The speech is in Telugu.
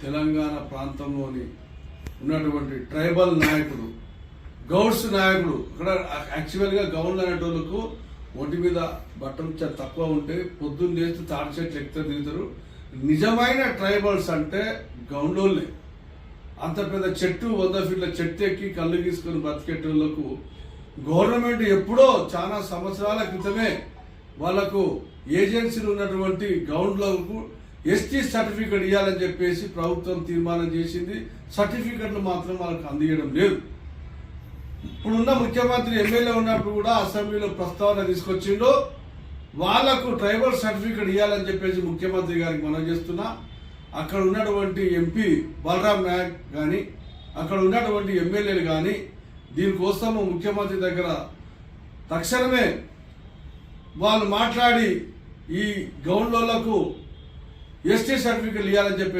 తెలంగాణ ప్రాంతంలోని ఉన్నటువంటి ట్రైబల్ నాయకుడు, గౌడ్స్ నాయకుడు, ఇక్కడ యాక్చువల్గా గౌండ్లు అనేటోళ్ళకు ఒంటి మీద బట్టలు చాలా తక్కువ ఉంటే పొద్దున్న లేచి తాడి చెట్లు ఎక్కువ దిగుతారు. నిజమైన ట్రైబల్స్ అంటే గౌండోళ్ళే. అంత పెద్ద చెట్టు 100 ఫీట్ల చెట్టు ఎక్కి కళ్ళు గీసుకొని బతికేటోళ్లకు గవర్నమెంట్ ఎప్పుడో చాలా సంవత్సరాల క్రితమే వాళ్లకు ఏజెన్సీలు ఉన్నటువంటి గౌండ్లకు ఎస్టీ సర్టిఫికెట్ ఇవ్వాలని చెప్పేసి ప్రభుత్వం తీర్మానం చేసింది. సర్టిఫికెట్లు మాత్రం వాళ్ళకి అందియడం లేదు. ఇప్పుడున్న ముఖ్యమంత్రి ఎమ్మెల్యే ఉన్నప్పుడు కూడా అసెంబ్లీలో ప్రస్తావన తీసుకొచ్చిండు. వాళ్లకు ట్రైబల్ సర్టిఫికెట్ ఇవ్వాలని చెప్పేసి ముఖ్యమంత్రి గారికి మనం చేస్తున్నా. అక్కడ ఉన్నటువంటి ఎంపీ బలరాం నాయక్ కానీ, అక్కడ ఉన్నటువంటి ఎమ్మెల్యేలు కానీ దీనికోసము ముఖ్యమంత్రి దగ్గర తక్షణమే వాళ్ళు మాట్లాడి ఈ గౌండ్లకు ఎస్టీ సర్టిఫికెట్ ఇవ్వాలని చెప్పి